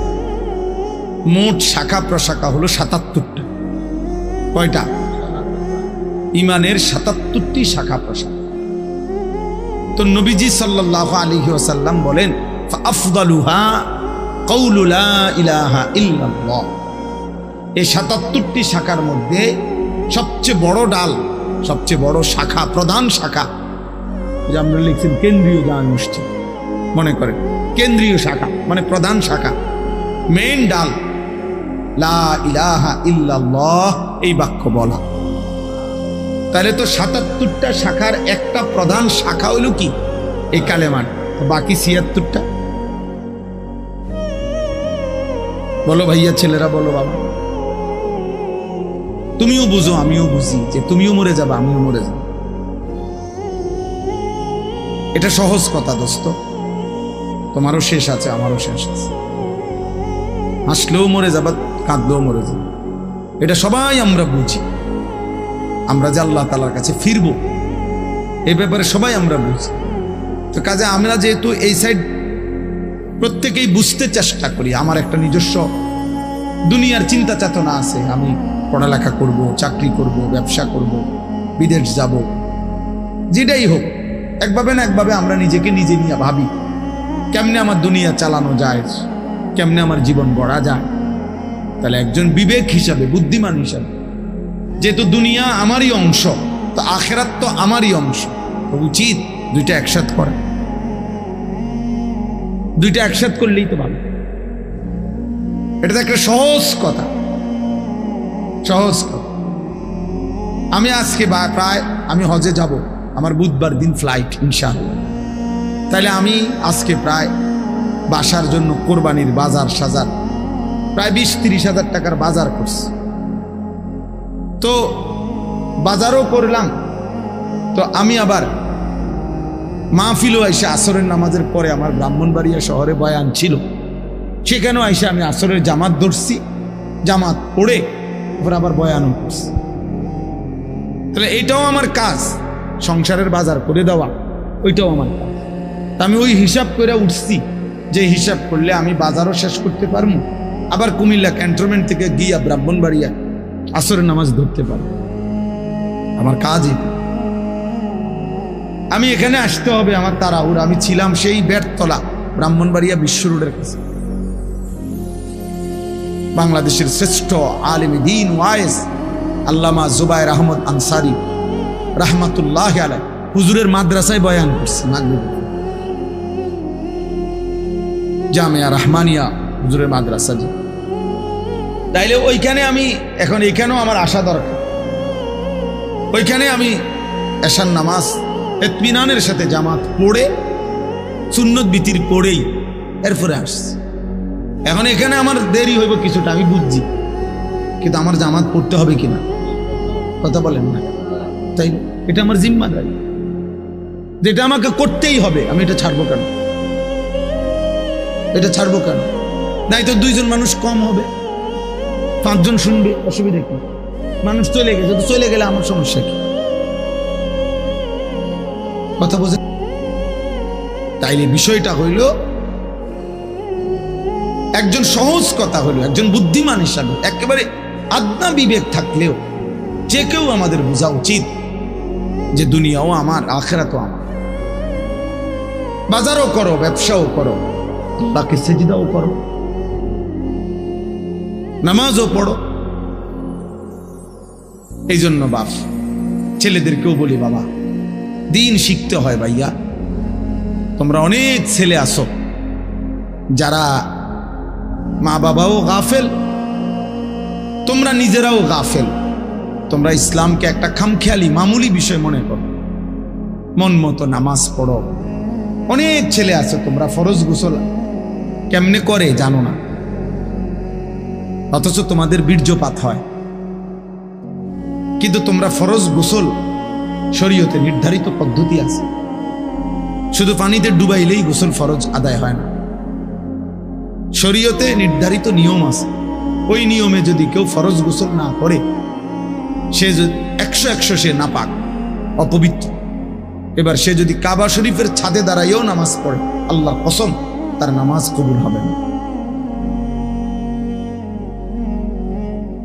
মোট শাখা প্রশাখা হলো 77টা। কয়টা? ঈমানের 77টি শাখা প্রশাখা। তো নবীজি সাল্লাল্লাহু আলাইহি ওয়াসাল্লাম বলেন, ফাআফদালুহা কাউলু লা ইলাহা ইল্লাল্লাহ, এই 77টি শাখার মধ্যে সবচেয়ে বড় ডাল, সবচেয়ে বড় শাখা, প্রধান শাখা, যে আমরা লিখছেন কেন্দ্রীয় জামে মসজিদ, মনে করেন কেন্দ্রীয় শাখা মানে প্রধান শাখা, মেইন ডাল, লা ইলাহা ইল্লাল্লাহ এই বাক্য বলা। তাহলে তো 77টা শাখার একটা প্রধান শাখা হইল কি? এই কালেমান। বাকি 76টা বলো ভাইয়া, ছেলেরা বলো, বাবা তুমিও বুঝো আমিও বুঝি যে তুমিও মরে যাবা আমিও মরে যাব। এটা সহজ কথা দোস্ত, তোমারও শেষ আছে আমারও শেষ আছে, হাসলেও মরে যাবা, কাঁদলেও মরে যাবা, এটা সবাই আমরা বুঝি। আমরা যে আল্লাহ তাআলার কাছে ফিরবো এই ব্যাপারে সবাই আমরা বুঝি। তো কাজে আমরা যেহেতু এই সাইড প্রত্যেকেই বুঝতে চেষ্টা করি, আমার একটা নিজস্ব দুনিয়ার চিন্তা চেতনা আছে, আমি পড়ালেখা করব, চাকরি করব, ব্যবসা করব, বিদেশ যাব, যেটাই হোক একভাবে না একভাবে আমরা নিজেকে নিজে নিয়ে ভাবি কেমনে আমার দুনিয়া চালানো যায়, কেমনে আমার জীবন গড়া যায়। তাহলে একজন বিবেক হিসাবে, বুদ্ধিমান হিসাবে, যেহেতু দুনিয়া আমারই অংশ, তো আখেরাত তো আমারই অংশ, তো উচিত দুইটা একসাথ করা। দুইটা একসাথ করলেই তো ভালো। এটা তো একটা সহজ কথা, সহজ কথা। আমি আজকে প্রায় আমি হজে যাব, আমার বুধবার দিন ফ্লাইট ইনশাআল্লাহ। তাইলে আমি আজকে প্রায় বাসার জন্য কোরবানির বাজার সাজার প্রায় 20-30 হাজার টাকার বাজার করছি। তো বাজারও করলাম, তো আমি আবার মাহফিলও আইসা আসরের নামাজের পরে আমার ব্রাহ্মণবাড়িয়া শহরে বয়ান ছিল, সেখানেও আইসা আমি আসরের জামাত ধরছি, জামাত পড়ে এবার আবার বয়ানও করছি। তাহলে এটাও আমার কাজ, সংসারের বাজার করে দেওয়া, ওইটাও আমার কাজ। আমি ওই হিসাব করে উঠছি, যে হিসাব করলে আমি বাজারও শেষ করতে পারবো, আবার কুমিল্লা ক্যান্টনমেন্ট থেকে গিয়া ব্রাহ্মণবাড়িয়া আসরের নামাজ ধরতে পারবো। আমার কাজই আমি এখানে আসতে হবে, আমার তাড়াহুড়া। আমি ছিলাম সেই বেড়তলা ব্রাহ্মণবাড়িয়া বিশ্ব রোডের কাছে, বাংলাদেশের শ্রেষ্ঠ আলেম দ্বীন ওয়াইজ আল্লামা জুবায়ের আহমদ আনসারী রাহমাতুল্লাহ আলাইহি হুজুরের মাদ্রাসায় বয়ান করছি, জামিয়া রহমানিয়া হুজুরের মাদ্রাসা। তাইলে ওইখানে আমি এখন, এখানেও আমার আসা দরকার। ওইখানে আমি এশার নামাজ ইতমিনানের সাথে জামাত পড়ে, সুন্নত বিতির পড়েই এরপরে আসছি। এখন এখানে আমার দেরি হইব কিছুটা, আমি বুঝছি, কিন্তু আমার জামাত পড়তে হবে কিনা কথা বলেন না। তাই এটা আমার জিম্মাদারি, যেটা আমাকে করতেই হবে। আমি এটা ছাড়বো কেন? এটা ছাড়বো কেন? নাই তো 2 জন মানুষ কম হবে, 5 জন শুনবে, অসুবিধা কি? মানুষ চলে গেছে, তো চলে গেলে আমার সমস্যা কি? কথা বোঝে? তাইলে বিষয়টা হইল, একজন সহজ কথা হলো, একজন বুদ্ধিমান হিসাবে একেবারে আদনা বিবেক থাকলেও যে কেউ আমাদের বোঝা উচিত যে দুনিয়াও আমার, আখিরাতও আমার। বাজারও করো, ব্যবসাও করো, বাকি সেজদাও করো, নামাজও পড়ো। এই জন্য বাপ ছেলেদেরকেও বলি, বাবা দিন শিখতে হয় ভাইয়া। তোমরা অনেক ছেলে আসো যারা মা বাবাও গাফেল, তোমরা নিজেরাও গাফেল। তোমরা ইসলামকে একটা খামখেয়ালি মামুলি বিষয় মনে করো, মন মতো নামাজ পড়ো। অনেক ছেলে আছে তোমরা ফরজ গোসল কেমনে করে জানো না, অথচ তোমাদের বীর্যপাত হয়। কিন্তু তোমরা ফরজ গোসল, শরীয়তে নির্ধারিত পদ্ধতি আছে, শুধু পানিতে ডুবাইলেই গোসল ফরজ আদায় হয় না। শরীয়তে নির্ধারিত নিয়ম আছে, ওই নিয়মে যদি কেউ ফরজ গোসল না করে, সে 100 সে নাপাক, অপবিত্র। এবার সে যদি কাবা শরীফের ছাদে দাঁড়াইও নামাজ পড়ে, আল্লাহর কসম তার নামাজ কবুল হবে না,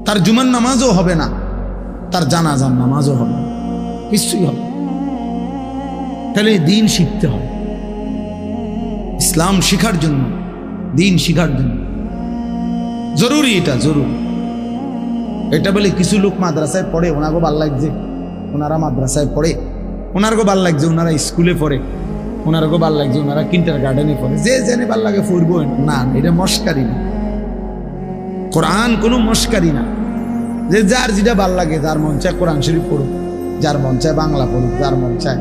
তার জুমার নামাজও হবে না, তার জানাজার নামাজও হবে না, কিছুই হবে। তাহলে দিন শিখতে হবে, ইসলাম শিখার জন্য, দিন শিখার জন্য জরুরি, এটা জরুরি। এটা বলে কিছু লোক মাদ্রাসায় পড়ে, ওনাগো ভাল লাগছে, ওনারা মাদ্রাসায় পড়ে, ওনারগো ভাল লাগছে, ওনারা স্কুলে পড়ে, ওনারগো ভাল লাগছে, ওনারা কিন্টার গার্ডেনে পড়ে, যে জেনে ভাল লাগে পড়বো না। এটা মস্কারি না, কোরআন কোনো মস্কারি না। যে যার যেটা ভাল লাগে, যার মন চায় কোরআন শরীফ পড়ুক, যার মন চায় বাংলা পড়ুক, যার মন চায়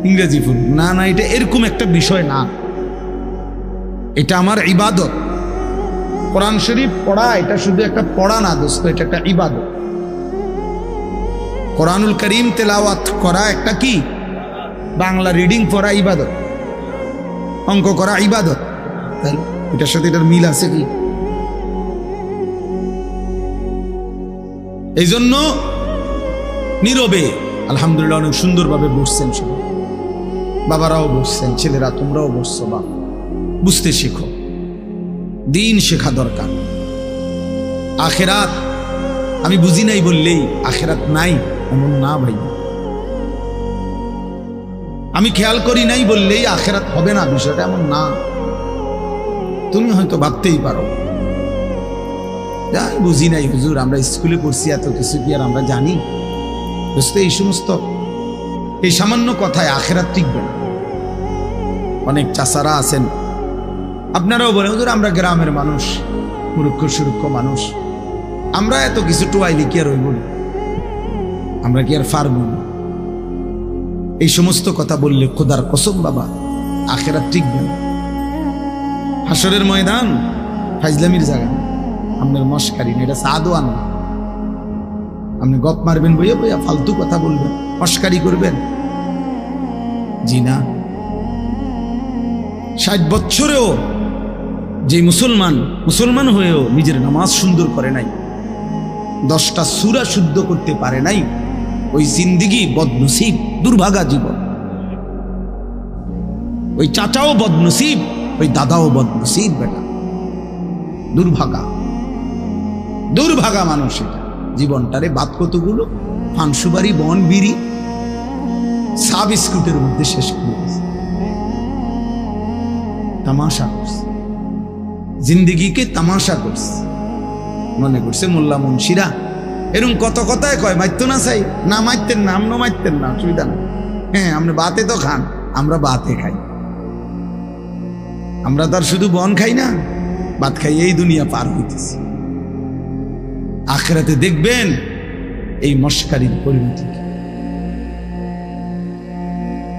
ইংরেজি পড়ুক, না না, এটা এরকম একটা বিষয় না। এটা আমার ইবাদত। কোরআন শরীফ পড়া এটা শুধু একটা পড়া না দোস্ত, এটা একটা ইবাদত। কোরআনুল করিম তেলাওয়াত করা একটা কি, বাংলা রিডিং পড়া ইবাদত, অঙ্ক করা ইবাদত। তাই এটার সাথে এটার মিল আছে কি? এই জন্য নীরবে আলহামদুলিল্লাহ অনেক সুন্দরভাবে বসছেন, সবাই বাবারাও বসছেন, ছেলেরা তোমরাও বসছো। বা বুঝতে শেখো, দিন শেখা দরকার। আখেরাত আমি বুঝি নাই বললেই আখেরাত নাই এমন না ভাই। আমি খেয়াল করি নাই বললেই আখেরাত হবে না, বিষয়টা এমন না। তুমি হয়তো ভাবতেই পারো যাই বুঝি নাই হুজুর, আমরা স্কুলে পড়ছি, এত কিছু কি আর আমরা জানি? বুঝতে এই সমস্ত এই সামান্য কথায় আখেরাত টিকবে না। অনেক চাচারা আছেন, আপনারাও বলেন হুজুর আমরা গ্রামের মানুষ, মূর্খ সুরক্ষ মানুষ, আমরা এত কিছু টোয়াইলি কি আর হইব, আমরা কি আর পারব না? এই সমস্ত কথা বললে খোদার কসম বাবা আখেরাত টিকবে না। হাসরের ময়দান ফাইজলামির জায়গা, আপনার মস্কারি না, এটা সাদওয়ান না। আপনি গপ মারবেন বইয়া বইয়া, ফালতু কথা বলবেন, মস্কারি করবেন, জি না। 60 বছরেও যে মুসলমান হয়েও নিজের নামাজ সুন্দর করে নাই, 10টা সূরা শুদ্ধ করতে পারে নাই, ওই জিন্দেগি বদনসিব, দুর্ভাগা জীবন। ওই চাচাও বদনসিব, ওই দাদাও বদনসিব, বেটা দুর্ভাগা মানুষ। এটা জীবনটারে বাদ কতগুলো ফানসুবারি বন বিড়ি সা বিস্কুটের মধ্যে শেষ করে দিয়েছে, তামাশা করছে, জিন্দিগিকে তামাশা করছে। মনে করছে মোল্লা মুন্সিরা এরকম কত কথায় কয় মারতো না, চাই না মারতেন না, আমনো মারতেন না, অসুবিধা না। হ্যাঁ আপনি বাতে তো খান, আমরা বাতে খাই, আমরা তার শুধু বন খাই না, ভাত খাই, এই দুনিয়া পার হইতেছি। আখিরাতে দেখবেন এই মস্কারির পরিণতি।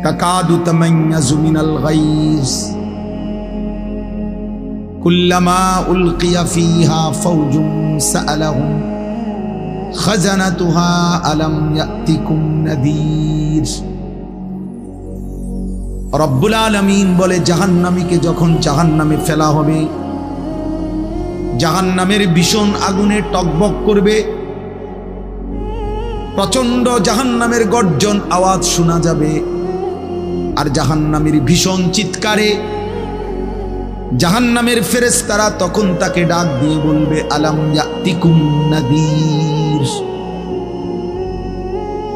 তাকাদু তামাইয়াজু মিনাল গাইজ কুল্লামা উলকিয়া ফিহা ফাওজুন সাআলাহুম খাজানাতুহা আলাম ইয়াতিকুম নাযীর। রব্বুল আলামিন বলে জাহান্নামীকে যখন জাহান্নামে ফেলা হবে, জাহান্নামের ভীষণ আগুনে টকবক করবে, প্রচন্ড জাহান্নামের গর্জন আওয়াজ শোনা যাবে, আর জাহান্নামের ভীষণ চিৎকারে জাহান্নামের ফেরেশতারা তখন তাকে ডাক দিয়ে বলবে আলাম ইয়াতিকুম নাযীর।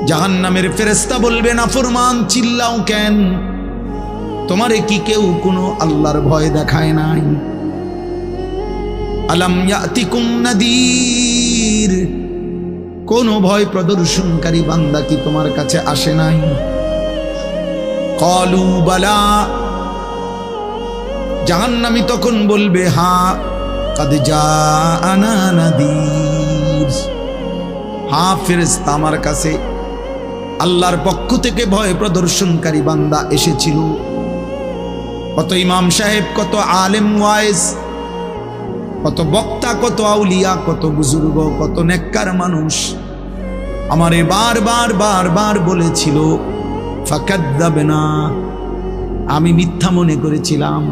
জাহান্নামের ফেরেশতা বলবে নাফরমান চিল্লাও কেন, তোমারে কি কেউ কোনো আল্লাহর ভয় দেখায় নাই? আলাম ইয়াতিকুম নাযীর, কোন ভয় প্রদর্শনকারী বান্দা কি তোমার কাছে আসে নাই? ক্বালু বালা, জাহান্নামী তখন বলবে হ্যাঁ, কাদ জাআনা নাযীর, হ্যাঁ ফেরেশতা আমার কাছে আল্লাহর পক্ষ থেকে ভয় প্রদর্শনকারী বান্দা এসেছিল। কত ইমাম সাহেব, কত আলেম ওয়াইজ, কত বক্তা, কত আউলিয়া, কত বুজুর্গ, কত নেককার মানুষ আমারে বারবার বলেছিল ফাকাদ্দাবনা, আমি মিথ্যা মনে করেছিলাম।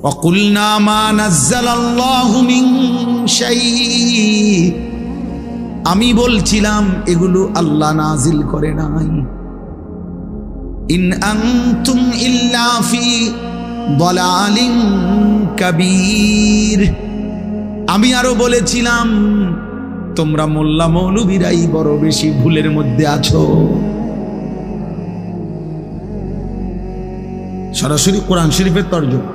ওয়াকুলনা মা নাজ্জালাল্লাহু মিন শাইই, আমি বলছিলাম এগুলো আল্লাহ নাজিল করে নাই। ইন আনতুম ইল্লা ফি দালালিন কাবীর, আমি আরো বলেছিলাম তোমরা মোল্লা মৌলবীরাই বড় বেশি ভুলের মধ্যে আছো। সরাসরি কোরআন শরীফের তরজমা।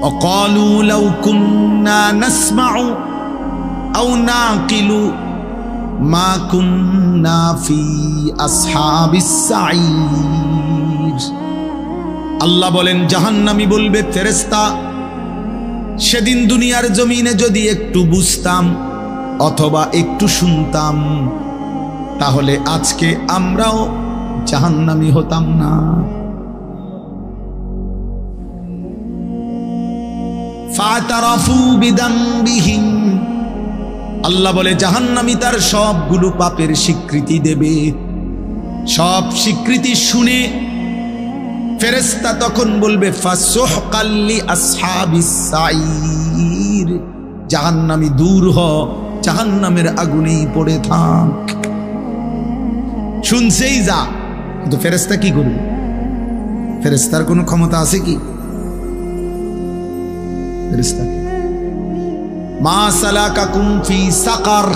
ওয়াকালু লাউ কুন্না নাসমাউ আও নাকিলু মা কুন্না ফি আসহাবিস সাঈর। আল্লাহ বলেন জাহান্নামী বলবে ফেরেশতা, সেদিন দুনিয়ার জমিনে যদি একটু বুঝতাম অথবা একটু শুনতাম, তাহলে আজকে আমরাও জাহান্নামী হতাম না। ফাতারাফু বিদামবিহিম, আল্লাহ বলে জাহান্নামী তার সবগুলো পাপের স্বীকৃতি দেবে। সব স্বীকৃতি শুনে ফেরেশতা তখন বলবে ফাসুহকাল লি আসহাবিস সাঈর, জাহান্নামী দূর হ, জাহান্নামের আগুনেই পড়ে থাক। শুনছেই যা, কিন্তু ফেরেশতা কি করবে? ফেরেশতার কোনো ক্ষমতা আছে কি? ফেরেশতাকে। মা সালাকাকুম ফি সাকার।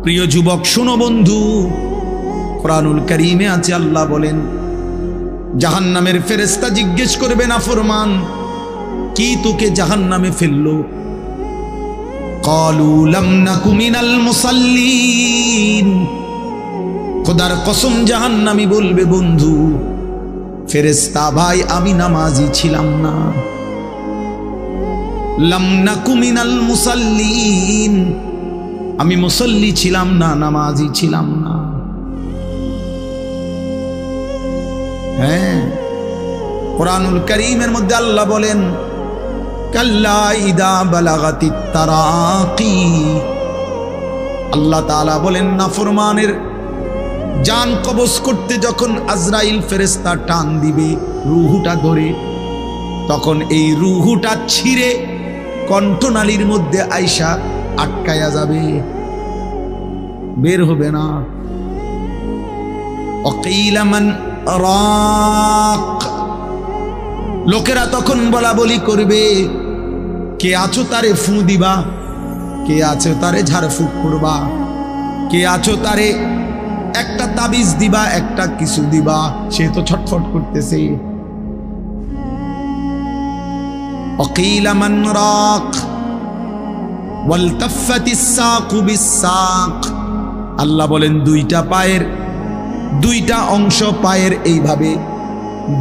প্রিয় যুবক শোনো বন্ধু, কুরআনুল কারীমে আছে আল্লাহ বলেন জাহান্নামের ফেরেশতা জিজ্ঞেস করবে নাফরমান, কি তোকে জাহান্নামে ফেললো? ক্বালু লাম নাকু মিনাল মুসাল্লিন। খোদার কসম জাহান্নামী বলবে বন্ধু ফেরেশতা ভাই আমি নামাজি ছিলাম না। লাম নাকু মিনাল মুসাল্লিন, আমি মুসল্লি ছিলাম না, নামাজি ছিলাম না। হ্যাঁ, কুরআনুল কারীমের মধ্যে আল্লাহ বলেন কাল্লা ইদা বালাগাতিত তারাকি। আল্লাহ তাআলা বলেন নাফরমানের জান কবজ করতে যখন আজরাইল ফেরেশতা টান দিবে রূহটা ধরে, তখন এই রূহটা ছিঁড়ে কণ্ঠনালীর মধ্যে আইসা আটকায়া যাবে, বের হবে না। অকিলা মান রাক। লোকেরা তখন বলা বলি করবে কে আছো তারে ফু দিবা, কে আছো তারে ঝাড়ফুঁক করবা, কে আছো তারে একটা তাবিজ দিবা, একটা কিছু দিবা, সে তো ছটফট করতেছে। অকিলা মান রাক ওয়ালতাফাতিস সাকু বিসাক। আল্লাহ বলেন দুইটা পায়ের দুইটা অংশ পায়ের এইভাবে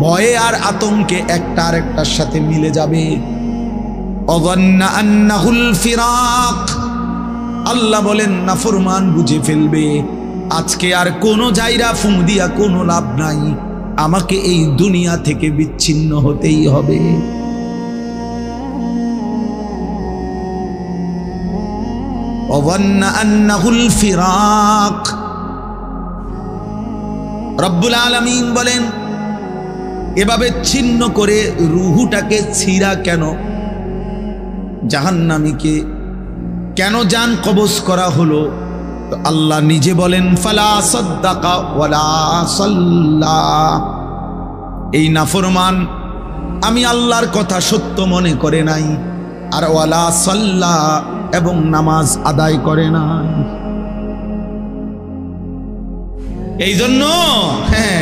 ভয়ে আর আতঙ্কে একটা আরেকটার সাথে মিলে যাবে। অযন্না আন্নাহুল ফিরাক। আল্লাহ বলেন নাফরমান বুঝে ফেলবে আজকে আর কোনো জায়গা ফুঁ দিয়া কোনো লাভ নাই, আমাকে এই দুনিয়া থেকে বিচ্ছিন্ন হতেই হবে। অযন্না আন্নাহুল ফিরাক। রব্বুল আলামিন বলেন এভাবে ছিন্ন করে রূহটাকে ছিঁড়া কেন, জাহান্নামীকে কেন জান কবজ করা হলো? তো আল্লাহ নিজে বলেন ফালা সাদ্দাকা ওয়ালা সাল্লা। এই নাফরমান আমি আল্লাহর কথা সত্য মনে করে নাই, আর ওয়ালা সাল্লা এবং নামাজ আদায় করে নাই। এই জন্য হ্যাঁ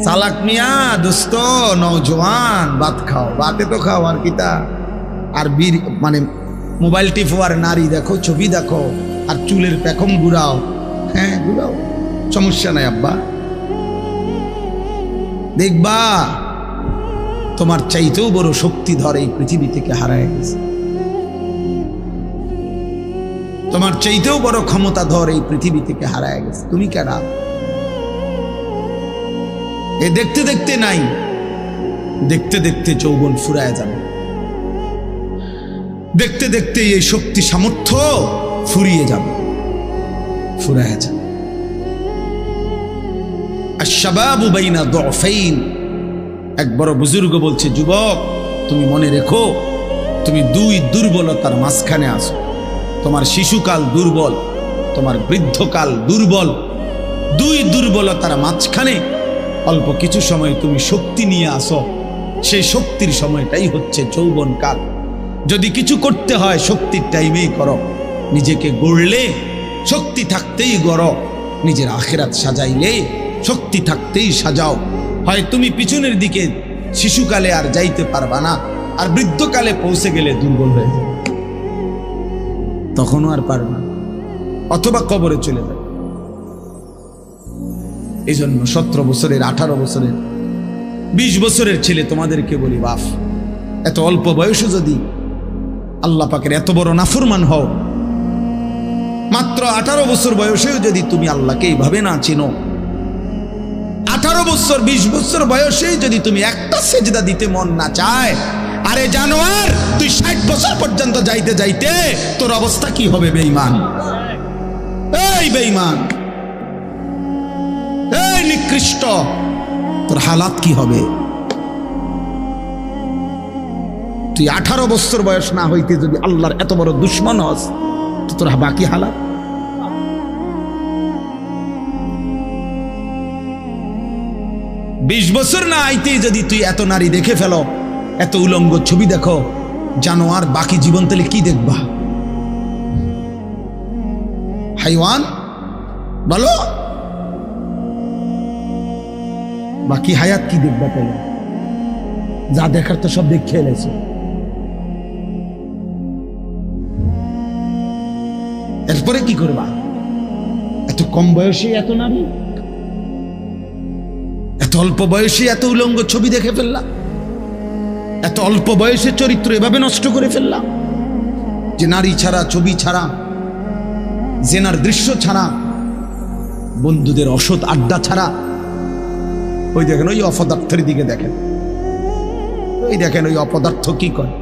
চালাক মিয়া দোস্ত নওজোয়ান ভাত খাও, ভাতে তো খাও আর কিতা, আর বীর মানে মোবাইল টিপো আর নারী দেখো, ছবি দেখো, আর চুলের পেখম ঘুরাও। হ্যাঁ ঘুরাও, সমস্যা নাই আব্বা, দেখবা তোমার চাইতেও বড় শক্তিধর এই পৃথিবী থেকে হারায় গেছে, তোমার চাইতেও বড় ক্ষমতাধর এই পৃথিবী থেকে হারায় গেছে। তুমি কেডা? এ দেখতে দেখতে নাই, দেখতে দেখতে যৌবন ফুরায় যাবে, দেখতে দেখতে এই শক্তি সামর্থ্য ফুরিয়ে যাবে, ফুরায় যাবে। আশ-শাবাবু বাইনা দু'ফাইন। এক বড় বুজুর্গ বলছে যুবক তুমি মনে রেখো তুমি দুই দুর্বলতার মাঝখানে আছো। তোমার শিশুকাল দুর্বল, তোমার বৃদ্ধকাল দুর্বল, দুই দুর্বলতার মাঝখানে অল্প কিছু সময় তুমি শক্তি নিয়ে আসো। সেই শক্তির সময়টাই হচ্ছে যৌবনকাল। যদি কিছু করতে হয় শক্তির টাইমেই করো। নিজেকে গড়লে শক্তি থাকতেই গড়ো, নিজের আখিরাত সাজাইলে শক্তি থাকতেই সাজাও। হয় তুমি পিছনের দিকে শিশুকালে আর যাইতে পারবা না, আর বৃদ্ধকালে পৌঁছে গেলে দুর্বল হয়ে যাবে, তখনও আর পারবা, অথবা কবরে চলে যাবে। এই জন্য 17 বছরের 18 বছরের 20 বছরের ছেলে তোমাদেরকে বলি বাপ, এত অল্প বয়সে যদি আল্লাহ পাকের এত বড় নাফরমান হও, মাত্র 18 বছর বয়সেও যদি তুমি আল্লাহকে এইভাবে না চিনো, 18 বছর 20 বছর বয়সেই যদি তুমি একটা সেজদা দিতে মন না চায়, আরে জানোয়ার তুই 60 বছর পর্যন্ত যাইতে যাইতে তোর অবস্থা কি হবে? বেঈমান, এই বেঈমান, এই নিকৃষ্ট, তোর হালাত কি হবে? তুই 18 বছর বয়স না হইতে যদি আল্লাহর এত বড় দুশ্মন হস, তো তোর বাকি হালাত। বিশ বছর না আইতেই যদি তুই এত নারী দেখে ফেলো, এত উলঙ্গ ছবি দেখো, জানোয়ার, বাকি জীবন তাহলে কি দেখবা? হাইওয়ান বলো, বাকি হায়াত কি দেখবা? তাহলে যা দেখার তো সব দেখে এলেছে। এরপরে কি করবা? এত কম বয়সে এত নারী, এত অল্প বয়সে এত উলঙ্গ ছবি দেখে ফেললাম, এত অল্প বয়সে চরিত্র এভাবে নষ্ট করে ফেললাম যে নারী ছাড়া, ছবি ছাড়া, জেনার দৃশ্য ছাড়া, বন্ধুদের অসৎ আড্ডা ছাড়া। ওই দেখেন ওই অপদার্থের দিকে দেখেন, ওই দেখেন ওই অপদার্থ কি করে।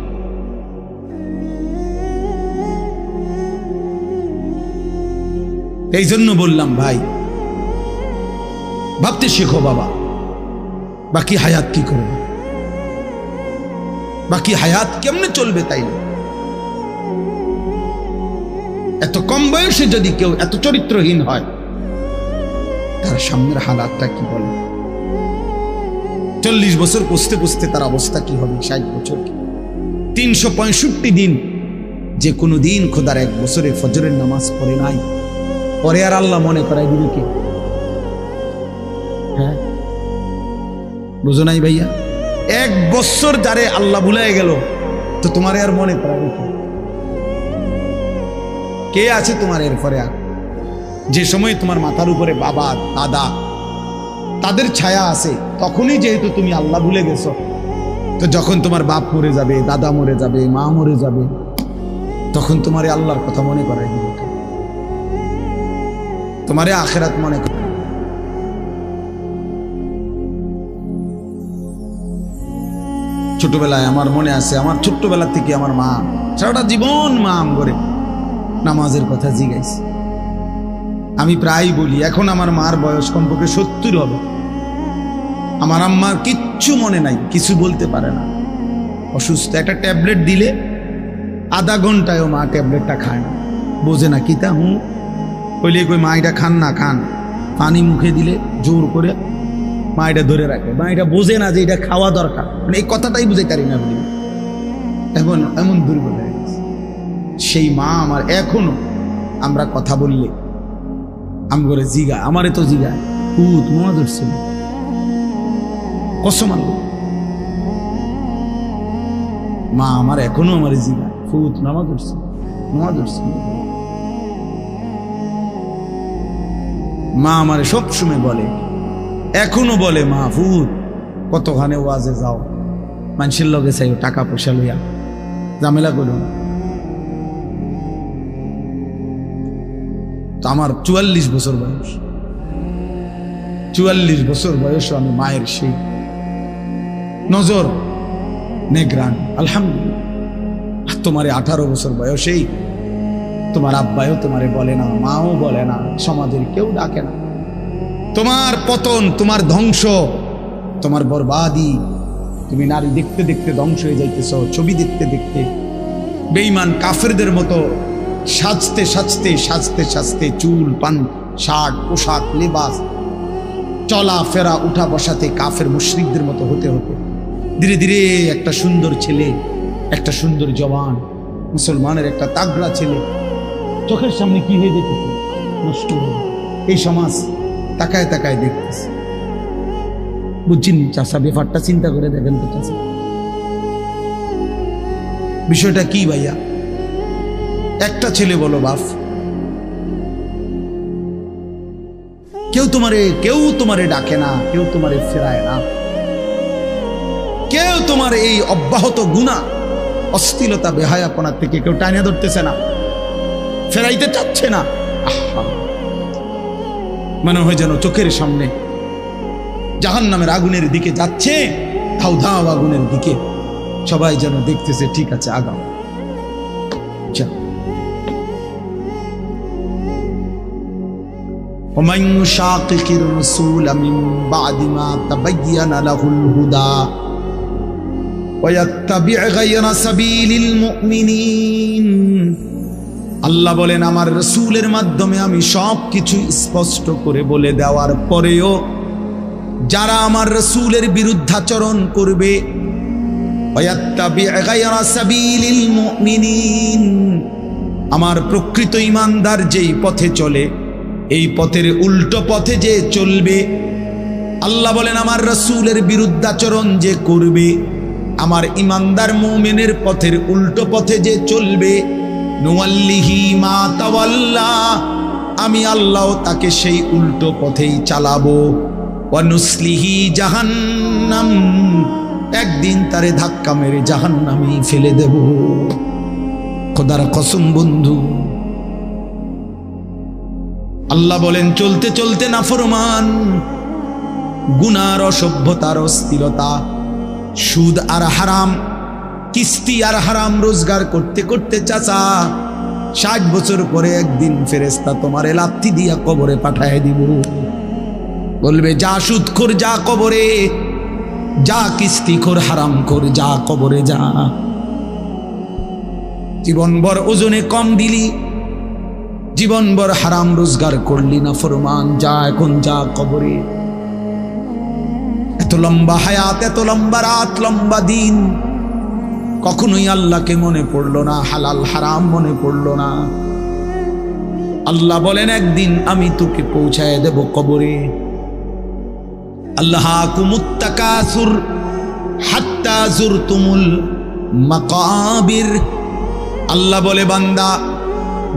এই জন্য বললাম ভাই, ভাবতে শেখো বাবা, বাকি হায়াত কি করবে, বাকি হায়াত কেমনে চলবে। তাই এত কম বয়সে যদি কেউ এত চরিত্রহীন হয়, তার সামনের হালাতটা কি বলে? 40 বছর পুষতে পুষতে তার অবস্থা কি হবে? 60 বছর, 365 দিন, যে কোনো দিন খোদার 1 বছরে ফজরের নামাজ পড়ে নাই, পরে আর আল্লাহ মনে করাই দিবে কে? হ্যাঁ, বুঝো নাই ভাইয়া? 1 বছর যারে আল্লাহ ভুলাই গেল, তো তোমারে আর মনে করাবে কে আছে তোমার এরপরে? আর যে সময় তোমার মাথার উপরে বাবা দাদা তাদের ছায়া আছে, তখনই যেহেতু তুমি আল্লাহ ভুলে গেছো, তো যখন তোমার বাপ মরে যাবে, দাদা মরে যাবে, মা মরে যাবে, তখন তোমারে আল্লাহর কথা মনে করাই দিবে, তোমারে আখিরাত মনে করে। ছোটবেলায় আমার মনে আছে, আমার ছোট্টবেলা থেকে আমার মা সারাটা জীবন মা করে নামাজের কথা জিগাইছে। আমি প্রায় বলি, এখন আমার মার বয়স কমপক্ষে 70 হবে, আমার আম্মার কিচ্ছু মনে নাই, কিছু বলতে পারে না, অসুস্থ। একটা ট্যাবলেট দিলে আধা ঘন্টায়ও মা ট্যাবলেটটা খায় না, বোঝে না কিতা হুঁ কইলে কই মা এটা খান না, খান। পানি মুখে দিলে জোর করে মা এটা ধরে রাখে, মা এটা বোঝে না যে এটা খাওয়া দরকার, মানে এই কথাটাই বুঝে পারি না বলি। এখন এমন দুর্বল হয়ে গেছে সেই মা আমার। এখনো আমরা কথা বললে আমি করে জিগা, আমারে তো জিগা পুত নোয়া ধরছিল, কসম আল্লাহ, মা আমার এখনো আমার জিগা ফুত নামা ধরছে, নোয়া ধরছিল। মা আমারে সবসময় বলে, এখনো বলে, মা ফুত কতখানে ওয়াজে যাও, মানুষের লগে চাইও, টাকা পয়সা লইয়া ঝামেলা করো না। তো আমার 44 বছর বয়স, 44 বছর বয়স আমি মায়ের সেই নজর নেগ্রান, আলহামদুলিল্লাহ। তোমারে 18 বছর বয়সেই তোমার আব্বাও তোমারে বলে না, মাও বলে না, সমাজের কেউ ডাকে না। তোমার পতন, তোমার ধ্বংস, তোমার বরবাদি, তুমি নারী দেখতে দেখতে ধ্বংস হয়ে যাইতেছ, ছবি দেখতে দেখতে বেঈমান কাফেরদের মতো সাজতে সাজতে সাজতে সাজতে, চুল পান শার্ট পোশাক লেবাস, চলা ফেরা উঠা বসাতে কাফের মুশরিকদের মতো হতে হতে ধীরে ধীরে একটা সুন্দর ছেলে, একটা সুন্দর জওয়ান মুসলমানের একটা তাগড়া ছেলে চোখের সামনে কি হয়ে যেতেছে, নষ্ট হয়ে। এই সমাজ তাকায় তাকায় দেখতেছে। বুঝছেন চাষা, ব্যাপারটা চিন্তা করে দেখেন তো চাষা, বিষয়টা কি ভাইয়া? একটা ছেলে বলো বাপ, কেউ তোমারে ডাকে না, কেউ তোমারে ফেরায় না, কেউ তোমার এই অব্যাহত গুনাহ অশ্লীলতা বেহায়াপনা থেকে কেউ টাইনে ধরতেছে না, ফেরাইতে চাচ্ছে না। মনে হয় যেন চোখের সামনে জাহান্নামের আগুনের দিকে যাচ্ছে, ধাও ধাও আগুনের দিকে, সবাই যেন দেখতেছে ঠিক আছে আগাও। ومن يشاقق الرسول من بعد ما تبين له الهدى ويتبع غير سبيل المؤمنين, আল্লাহ বলেন আমার রাসূলের মাধ্যমে আমি সব কিছু স্পষ্ট করে বলে দেওয়ার পরেও যারা আমার রাসূলের বিরুদ্ধাচরণ করবে, ওয়ায়াত্তাবি' গায়রা সাবিলিল মুমিনিন, আমার প্রকৃত ঈমানদার যেই পথে চলে এই পথের উল্টো পথে যে চলবে, আল্লাহ বলেন আমার রাসূলের বিরুদ্ধাচরণ যে করবে, আমার ঈমানদার মুমিনের পথের উল্টো পথে যে চলবে, নুওয়াল্লিহি মা তাওয়াল্লা, আমি আল্লাহ তাকে সেই উল্টো পথেই চালাবো, ওয়া নুসলিহি জাহান্নাম, একদিন তারে ধাক্কা মেরে জাহান্নামে ফেলে দেব। খোদার কসম বন্ধু, আল্লাহ বলেন চলতে চলতে নাফরমান, গুনার অসভ্যতার অস্থিরতা, সুদ আর হারাম, কিস্তি আর হারাম রোজগার করতে করতে চাচা 60 বছর পরে একদিন ফেরেশতা তোমারে লাথি দিয়া কবরে পাঠায় দিব। বলবে যা সুদখোর যা কবরে, যা কিস্তিখোর হারামখোর যা কবরে যা। জীবনভর ওজনে কম দিলি, জীবনভর হারাম রোজগার করলি না ফরমান, যা এখন যা কবরে। এত লম্বা হায়াত, এত লম্বা রাত, লম্বা দিন, কখনোই আল্লাহকে মনে পড়লো না, হালাল হারাম মনে পড়লো না। আল্লাহ বলেন একদিন আমি তোকে পৌঁছায় দেব কবরে। আল্লাহাকুমুত তাকাসুর হাত্তা যুরতুমুল মাকাবির, আল্লাহ বলে বান্দা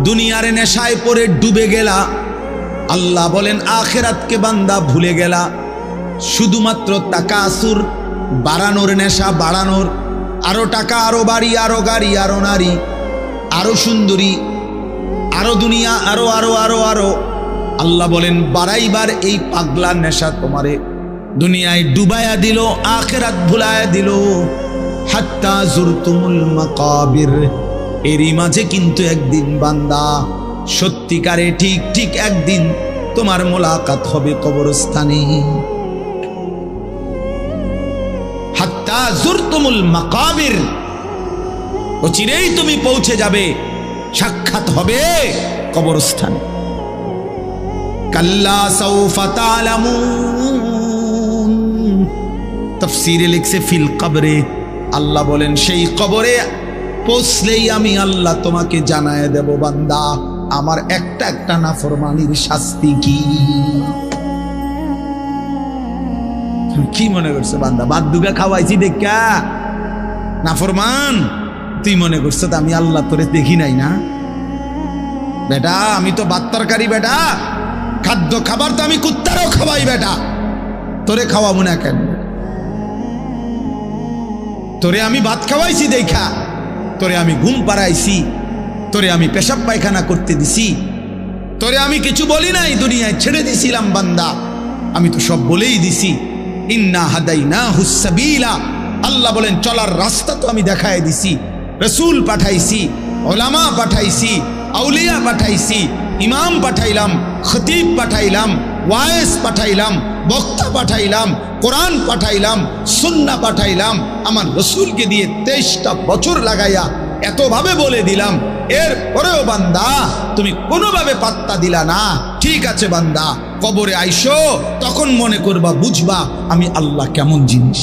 দুনিয়ার নেশায় পড়ে ডুবে গেলা, আল্লাহ বলেন আখিরাতকে বান্দা ভুলে গেলা। শুধুমাত্র তাকাসুর, বাড়ানোর নেশা, বাড়ানোর, আরো টাকা, আরো বাড়ি, আরো গাড়ি, আরো নারী, আরো সুন্দরী, আরো দুনিয়া, আরো আরো আরো আরো। আল্লাহ বলেন বাড়াইবার এই পাগলা নেশা তোমারে দুনিয়ায় ডুবায়া দিল, আখিরাত ভুলায়া দিল। হাত্তা যুরতুমুল মাকাবির, এরই মাঝে কিন্তু একদিন বান্দা সত্যিকারে ঠিক ঠিক একদিন তোমার মোলাকাত হবে কবরস্থানে। হাত্তা যুরতুমুল মাকাবির, অচিরেই তুমি পৌঁছে যাবে, সাক্ষাৎ হবে কবরস্থানে। কাল্লা সাউফা তা'লামুন, তাফসীরে লিখছে ফিল কবরে। আল্লাহ বলেন সেই কবরে পৌঁছলেই আমি আল্লাহ তোমাকে জানায় দেব বান্দা আমার একটা একটা নাফরমানির শাস্তি কি। কি মনে করছো বান্দা, বাদ দুগা খাওয়াইছি দেখা নাফরমান, তুই মনে করছো তো আমি আল্লাহ তোরে দেখি নাই না? বেটা আমি তো ভাত তরকারি, বেটা খাদ্য খাবার তো আমি কুত্তারও খাওয়াই, বেটা তোরে খাওয়াবো না কেন? তোরে আমি ভাত খাওয়াইছি দেখা, তোরে আমি ঘুম পাড়াইছি, তোরে আমি পেশাব পায়খানা করতে দিছি, তোরে আমি কিছু বলি নাই, দুনিয়ায় ছেড়ে দিছিলাম বান্দা, আমি তো সব বলেই দিছি। ইন্না হাদাইনাহুস সাবিলা, আল্লাহ বলেন চলার রাস্তা তো আমি দেখায় দিছি। রসুল পাঠাইছি, ওলামা পাঠাইছি, আউলিয়া পাঠাইছি, ইমাম পাঠাইলাম, খতিব পাঠাইলাম, ওয়াইজ পাঠাইলাম, বক্তা পাঠাইলাম, কোরআন পাঠাইলাম, সুন্নাহ পাঠাইলাম, আমার রসুলকে দিয়ে 23টা বছর লাগাইয়া এতভাবে বলে দিলাম। এর পরেও বান্দা তুমি কোনোভাবে পাত্তা দিলা না। ঠিক আছে বান্দা, কবরে আইসো, তখন মনে করবা, বুঝবা আমি আল্লাহ কেমন জিনিস।